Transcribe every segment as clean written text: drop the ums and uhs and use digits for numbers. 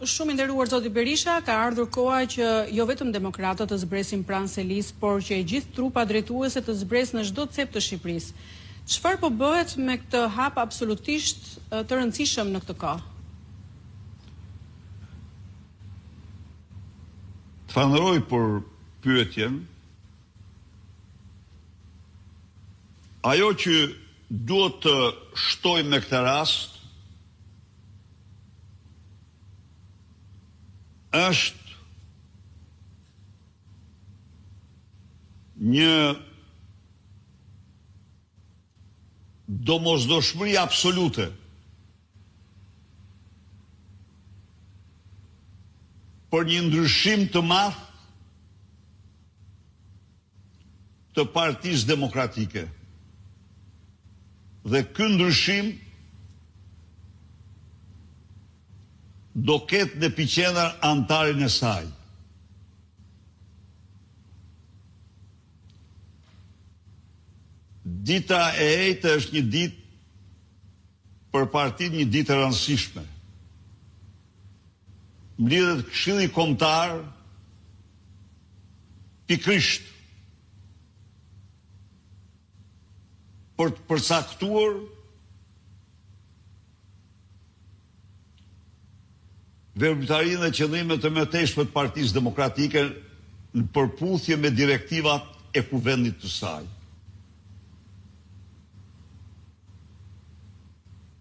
shumë i nderuar zoti Berisha, ka ardhur koha që jo vetëm demokratët të zbresin pranë selis, por që e gjithë trupa drejtuese të zbres në çdo cep të Shqipërisë. Çfarë po bëhet me këtë hap absolutisht të rëndësishëm në këtë kohë? Të falenderoj për pyetjen. Ajo që duhet të shtoj me këtë rast është një domosdoshmëri absolute për një ndryshim të madh të Partisë Demokratike. Dhe ky ndryshim do ketë në epiqendër antarin e saj. Dita e ejtë është një ditë për partinë, një ditë e rëndësishme. Mbledhet Këshilli Kombëtar pikërisht për të përcaktuar verbitarinë dhe qëllimet e mëtejshme të Partisë Demokratike në përputhje me direktivat e kuvendit të saj.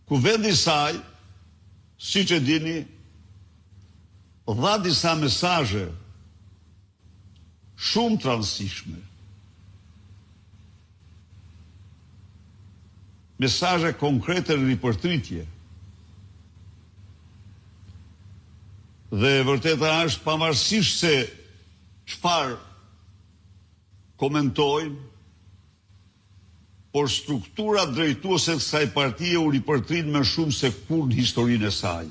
Kuvendi i saj, siç e dini, dha disa mesazhe shumë të rëndësishme. Mesazhe konkrete në ripërtritje. Dhe vërteta është, pavarësisht se çfarë komentojnë, por struktura drejtuese të kësaj partie u ripërtrin më shumë se kur në historinë e saj.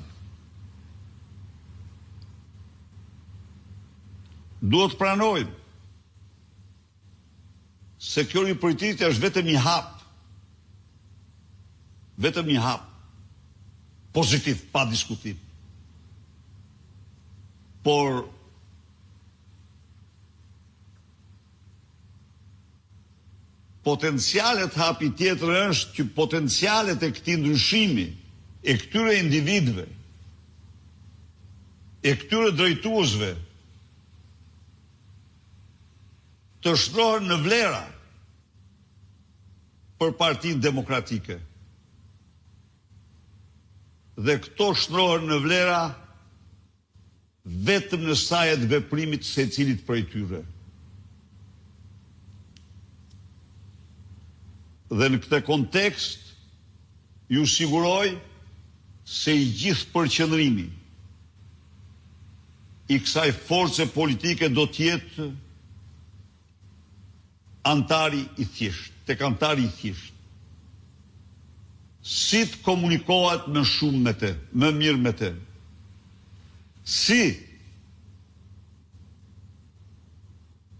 Duhet të pranojmë se kjo ripërtritje është vetëm një hap. Vetëm një hap pozitiv, pa diskutim. Por potencialet hapi tjetër është që potencialet e këtij ndryshimi, e këtyre individëve, e këtyre drejtuesve të shtrohen në vlera për Partinë Demokratike. Dhe këto shtrohen në vlera vetëm në sajet veprimit secilit prej tyre. Dhe në këtë kontekst ju siguroj se i gjithë përqendrimi i kësaj force politike do të jetë antari i thjesht, tek antari i thjesht. Si të komunikohet më shumë me të, më mirë me të. Si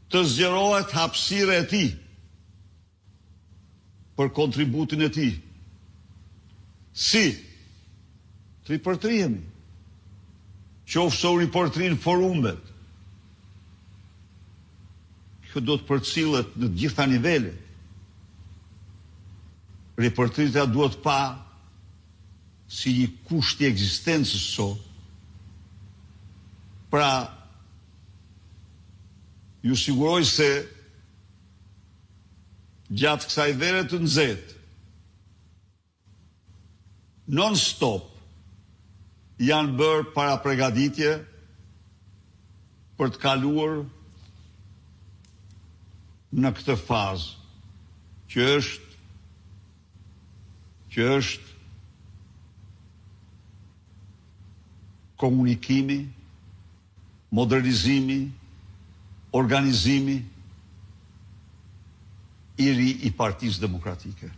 të zgjerohet hapësira e tij për kontributin e tij. Si të ripërtrihemi, qoftë se u ripërtrin forumet. Kjo do të përcillet në të gjitha nivelet. Ripërtritja duhet pa si një kusht i ekzistencës sot. Pra, ju siguroj se gjatë kësaj vere të nxehtë, non-stop janë bërë para përgatitje për të kaluar në këtë fazë që është komunikimi, modernizimi, organizimi i ri i Partisë Demokratike.